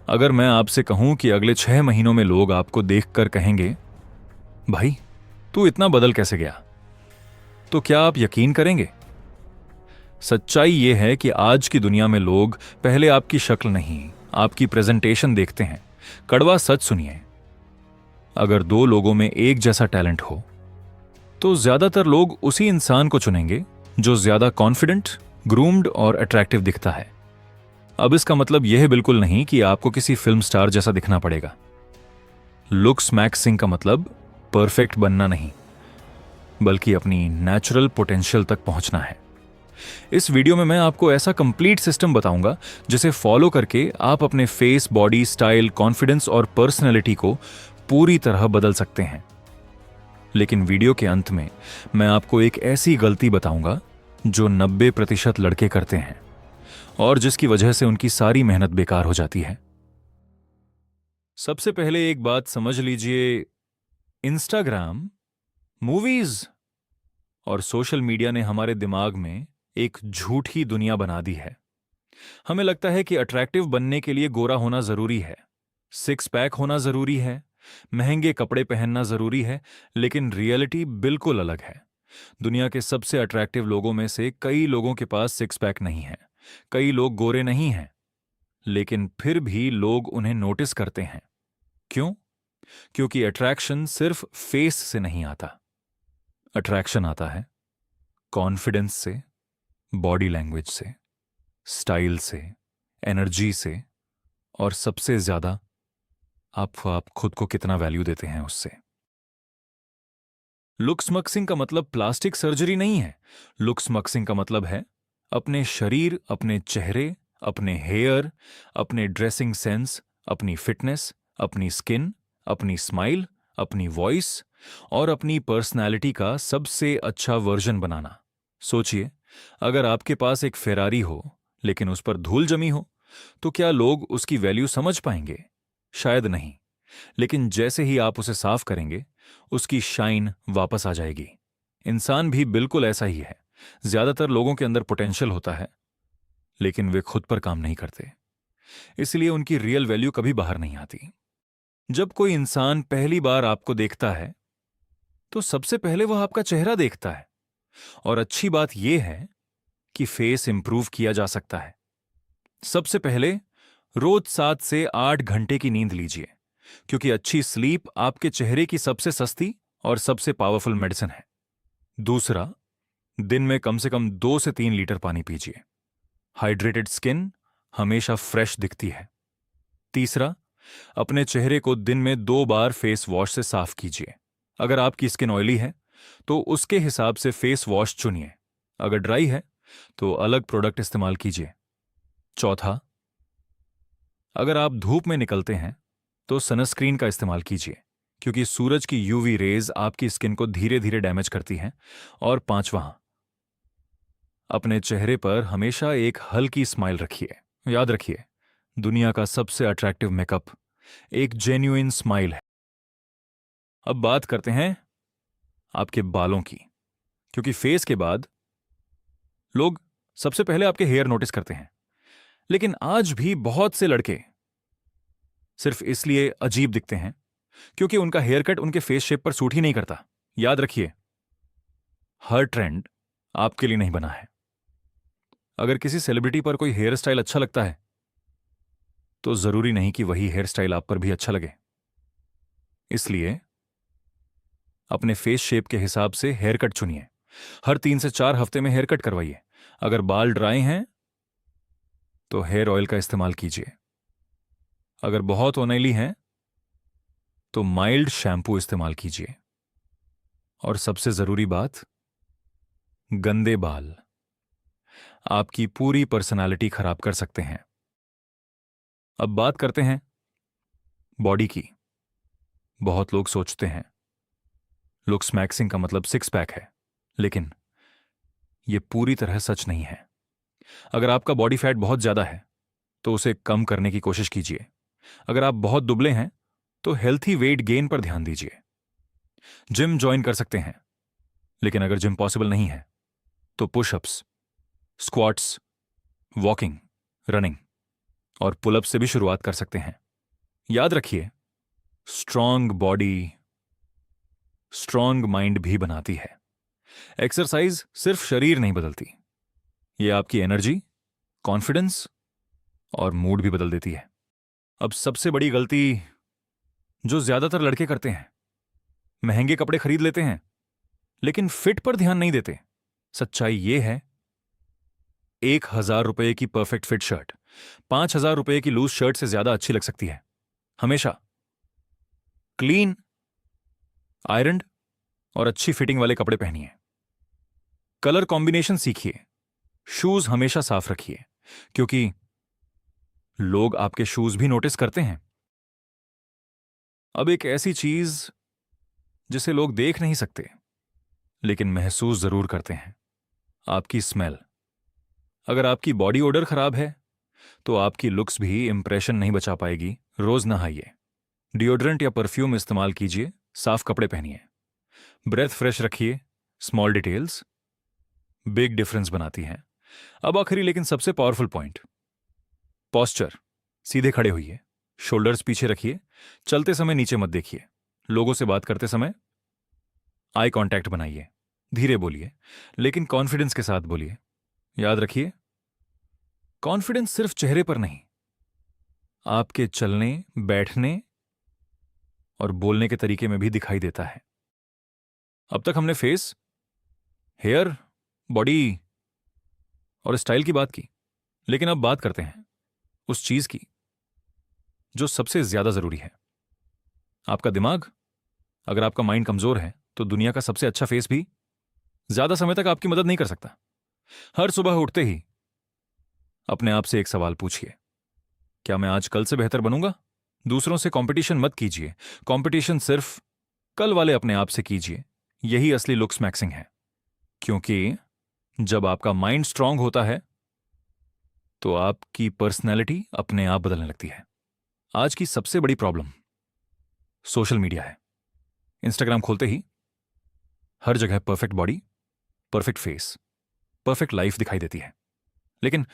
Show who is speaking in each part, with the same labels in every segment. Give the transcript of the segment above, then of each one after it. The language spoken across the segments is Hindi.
Speaker 1: अगर मैं आपसे कहूं कि अगले 6 महीनों में लोग आपको देखकर कहेंगे, भाई तू इतना बदल कैसे गया, तो क्या आप यकीन करेंगे? सच्चाई यह है कि आज की दुनिया में लोग पहले आपकी शक्ल नहीं, आपकी प्रेजेंटेशन देखते हैं। कड़वा सच सुनिए, अगर दो लोगों में एक जैसा टैलेंट हो तो ज्यादातर लोग उसी इंसान को चुनेंगे जो ज्यादा कॉन्फिडेंट, ग्रूम्ड और अट्रैक्टिव दिखता है। अब इसका मतलब यह बिल्कुल नहीं कि आपको किसी फिल्म स्टार जैसा दिखना पड़ेगा। लुक्स मैक्सिंग का मतलब परफेक्ट बनना नहीं, बल्कि अपनी नेचुरल पोटेंशियल तक पहुंचना है। इस वीडियो में मैं आपको ऐसा कंप्लीट सिस्टम बताऊंगा जिसे फॉलो करके आप अपने फेस, बॉडी, स्टाइल, कॉन्फिडेंस और पर्सनैलिटी को पूरी तरह बदल सकते हैं। लेकिन वीडियो के अंत में मैं आपको एक ऐसी गलती बताऊंगा जो 90% लड़के करते हैं और जिसकी वजह से उनकी सारी मेहनत बेकार हो जाती है। सबसे पहले एक बात समझ लीजिए, इंस्टाग्राम, मूवीज और सोशल मीडिया ने हमारे दिमाग में एक झूठी दुनिया बना दी है। हमें लगता है कि अट्रैक्टिव बनने के लिए गोरा होना जरूरी है, सिक्स पैक होना जरूरी है, महंगे कपड़े पहनना जरूरी है, लेकिन रियलिटी बिल्कुल अलग है। दुनिया के सबसे अट्रैक्टिव लोगों में से कई लोगों के पास सिक्स पैक नहीं है, कई लोग गोरे नहीं हैं, लेकिन फिर भी लोग उन्हें नोटिस करते हैं। क्यों? क्योंकि अट्रैक्शन सिर्फ फेस से नहीं आता। अट्रैक्शन आता है कॉन्फिडेंस से, बॉडी लैंग्वेज से, स्टाइल से, एनर्जी से, और सबसे ज्यादा आप खुद को कितना वैल्यू देते हैं उससे। लुक्स मक्सिंग का मतलब प्लास्टिक सर्जरी नहीं है। लुक्स मक्सिंग का मतलब है अपने शरीर, अपने चेहरे, अपने हेयर, अपने ड्रेसिंग सेंस, अपनी फिटनेस, अपनी स्किन, अपनी स्माइल, अपनी वॉइस और अपनी पर्सनैलिटी का सबसे अच्छा वर्जन बनाना। सोचिए, अगर आपके पास एक फेरारी हो लेकिन उस पर धूल जमी हो, तो क्या लोग उसकी वैल्यू समझ पाएंगे? शायद नहीं। लेकिन जैसे ही आप उसे साफ करेंगे, उसकी शाइन वापस आ जाएगी। इंसान भी बिल्कुल ऐसा ही है। ज्यादातर लोगों के अंदर पोटेंशियल होता है, लेकिन वे खुद पर काम नहीं करते, इसलिए उनकी रियल वैल्यू कभी बाहर नहीं आती। जब कोई इंसान पहली बार आपको देखता है तो सबसे पहले वह आपका चेहरा देखता है। और अच्छी बात यह है कि फेस इंप्रूव किया जा सकता है। सबसे पहले रोज 7 से 8 घंटे की नींद लीजिए, क्योंकि अच्छी स्लीप आपके चेहरे की सबसे सस्ती और सबसे पावरफुल मेडिसिन है। दूसरा, दिन में कम से कम 2 से 3 लीटर पानी पीजिए। हाइड्रेटेड स्किन हमेशा फ्रेश दिखती है। तीसरा, अपने चेहरे को दिन में 2 बार फेस वॉश से साफ कीजिए। अगर आपकी स्किन ऑयली है तो उसके हिसाब से फेस वॉश चुनिए, अगर ड्राई है तो अलग प्रोडक्ट इस्तेमाल कीजिए। चौथा, अगर आप धूप में निकलते हैं तो सनस्क्रीन का इस्तेमाल कीजिए, क्योंकि सूरज की यूवी रेज आपकी स्किन को धीरे धीरे डैमेज करती हैं। और पांचवा, अपने चेहरे पर हमेशा एक हल्की स्माइल रखिए। याद रखिए, दुनिया का सबसे अट्रैक्टिव मेकअप एक जेन्युइन स्माइल है। अब बात करते हैं आपके बालों की, क्योंकि फेस के बाद लोग सबसे पहले आपके हेयर नोटिस करते हैं। लेकिन आज भी बहुत से लड़के सिर्फ इसलिए अजीब दिखते हैं क्योंकि उनका हेयर कट उनके फेस शेप पर सूट ही नहीं करता। याद रखिए, हर ट्रेंड आपके लिए नहीं बना है। अगर किसी सेलिब्रिटी पर कोई हेयर स्टाइल अच्छा लगता है तो जरूरी नहीं कि वही हेयर स्टाइल आप पर भी अच्छा लगे। इसलिए अपने फेस शेप के हिसाब से हेयर कट चुनिए। हर 3 से 4 हफ्ते में हेयर कट करवाइए। अगर बाल ड्राई हैं तो हेयर ऑयल का इस्तेमाल कीजिए। अगर बहुत ऑयली हैं तो माइल्ड शैम्पू इस्तेमाल कीजिए। और सबसे जरूरी बात, गंदे बाल आपकी पूरी पर्सनालिटी खराब कर सकते हैं। अब बात करते हैं बॉडी की। बहुत लोग सोचते हैं लुक्स मैक्सिंग का मतलब सिक्स पैक है, लेकिन यह पूरी तरह सच नहीं है। अगर आपका बॉडी फैट बहुत ज्यादा है तो उसे कम करने की कोशिश कीजिए। अगर आप बहुत दुबले हैं तो हेल्थी वेट गेन पर ध्यान दीजिए। जिम ज्वाइन कर सकते हैं, लेकिन अगर जिम पॉसिबल नहीं है तो पुशअप्स, स्क्वाट्स, वॉकिंग, रनिंग और पुलअप से भी शुरुआत कर सकते हैं। याद रखिए, स्ट्रांग बॉडी स्ट्रांग माइंड भी बनाती है। एक्सरसाइज सिर्फ शरीर नहीं बदलती, ये आपकी एनर्जी, कॉन्फिडेंस और मूड भी बदल देती है। अब सबसे बड़ी गलती जो ज्यादातर लड़के करते हैं, महंगे कपड़े खरीद लेते हैं लेकिन फिट पर ध्यान नहीं देते। सच्चाई ये है, 1,000 रुपए की परफेक्ट फिट शर्ट 5,000 रुपए की लूज शर्ट से ज्यादा अच्छी लग सकती है। हमेशा क्लीन, आयरन्ड और अच्छी फिटिंग वाले कपड़े पहनिए। कलर कॉम्बिनेशन सीखिए। शूज हमेशा साफ रखिए, क्योंकि लोग आपके शूज भी नोटिस करते हैं। अब एक ऐसी चीज जिसे लोग देख नहीं सकते लेकिन महसूस जरूर करते हैं, आपकी स्मेल। अगर आपकी बॉडी ओडर खराब है तो आपकी लुक्स भी इंप्रेशन नहीं बचा पाएगी। रोज नहाइए, डिओड्रेंट या परफ्यूम इस्तेमाल कीजिए, साफ कपड़े पहनिए, ब्रेथ फ्रेश रखिए। स्मॉल डिटेल्स बिग डिफरेंस बनाती हैं। अब आखिरी लेकिन सबसे पावरफुल पॉइंट, पोस्चर। सीधे खड़े होइए, शोल्डर्स पीछे रखिए, चलते समय नीचे मत देखिए, लोगों से बात करते समय आई कांटेक्ट बनाइए, धीरे बोलिए लेकिन कॉन्फिडेंस के साथ बोलिए। याद रखिए, कॉन्फिडेंस सिर्फ चेहरे पर नहीं, आपके चलने, बैठने और बोलने के तरीके में भी दिखाई देता है। अब तक हमने फेस, हेयर, बॉडी और स्टाइल की बात की, लेकिन अब बात करते हैं उस चीज की जो सबसे ज्यादा जरूरी है, आपका दिमाग। अगर आपका माइंड कमजोर है तो दुनिया का सबसे अच्छा फेस भी ज्यादा समय तक आपकी मदद नहीं कर सकता। हर सुबह उठते ही अपने आप से एक सवाल पूछिए, क्या मैं आज कल से बेहतर बनूंगा? दूसरों से कंपटीशन मत कीजिए, कंपटीशन सिर्फ कल वाले अपने आप से कीजिए। यही असली लुक्स मैक्सिंग है, क्योंकि जब आपका माइंड स्ट्रांग होता है तो आपकी पर्सनैलिटी अपने आप बदलने लगती है। आज की सबसे बड़ी प्रॉब्लम सोशल मीडिया है। इंस्टाग्राम खोलते ही हर जगह perfect body, perfect face, perfect life दिखाई देती है। लेकिन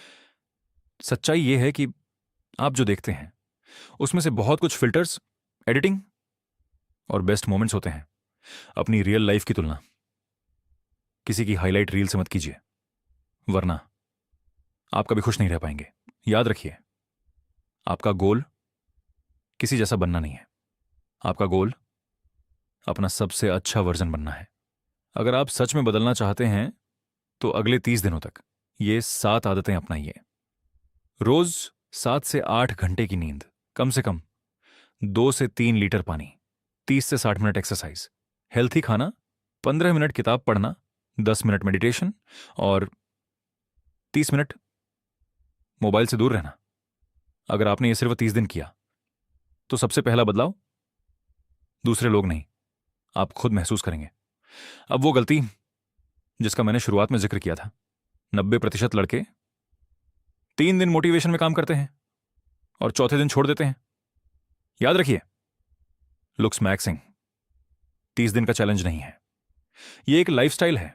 Speaker 1: सच्चाई यह है कि आप जो देखते हैं उसमें से बहुत कुछ फिल्टर्स, एडिटिंग और बेस्ट मोमेंट्स होते हैं। अपनी रियल लाइफ की तुलना किसी की हाईलाइट रील से मत कीजिए, वरना आप कभी खुश नहीं रह पाएंगे। याद रखिए, आपका गोल किसी जैसा बनना नहीं है, आपका गोल अपना सबसे अच्छा वर्जन बनना है। अगर आप सच में बदलना चाहते हैं तो अगले 30 दिनों तक ये 7 आदतें अपनाइए। रोज 7 से 8 घंटे की नींद, कम से कम 2 से 3 लीटर पानी, 30 से 60 मिनट एक्सरसाइज, हेल्थी खाना, 15 मिनट किताब पढ़ना, 10 मिनट मेडिटेशन और 30 मिनट मोबाइल से दूर रहना। अगर आपने ये सिर्फ 30 दिन किया तो सबसे पहला बदलाव दूसरे लोग नहीं, आप खुद महसूस करेंगे। अब वो गलती जिसका मैंने शुरुआत में जिक्र किया था, 90% लड़के 3 दिन मोटिवेशन में काम करते हैं और चौथे दिन छोड़ देते हैं। याद रखिए, लुक्स मैक्सिंग 30 दिन का चैलेंज नहीं है, ये एक लाइफस्टाइल है।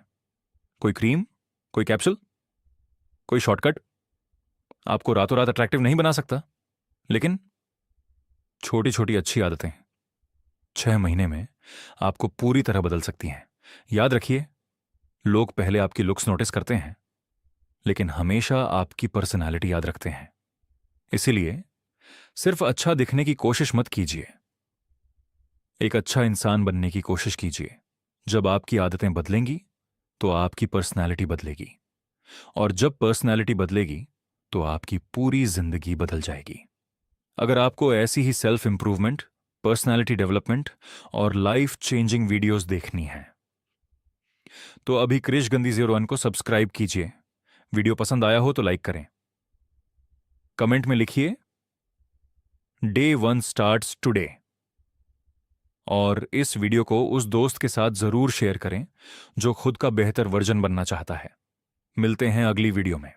Speaker 1: कोई क्रीम, कोई कैप्सूल, कोई शॉर्टकट आपको रातों रात अट्रैक्टिव नहीं बना सकता, लेकिन छोटी छोटी अच्छी आदतें 6 महीने में आपको पूरी तरह बदल सकती हैं। याद रखिए, लोग पहले आपकी लुक्स नोटिस करते हैं लेकिन हमेशा आपकी पर्सनालिटी याद रखते हैं। इसीलिए सिर्फ अच्छा दिखने की कोशिश मत कीजिए, एक अच्छा इंसान बनने की कोशिश कीजिए। जब आपकी आदतें बदलेंगी तो आपकी पर्सनालिटी बदलेगी, और जब पर्सनालिटी बदलेगी तो आपकी पूरी जिंदगी बदल जाएगी। अगर आपको ऐसी ही सेल्फ इंप्रूवमेंट, पर्सनालिटी डेवलपमेंट और लाइफ चेंजिंग वीडियोस देखनी है तो अभी क्रिश गंदी 01 को सब्सक्राइब कीजिए। वीडियो पसंद आया हो तो लाइक करें, कमेंट में लिखिए Day 1 स्टार्ट्स टुडे, और इस वीडियो को उस दोस्त के साथ जरूर शेयर करें जो खुद का बेहतर वर्जन बनना चाहता है। मिलते हैं अगली वीडियो में।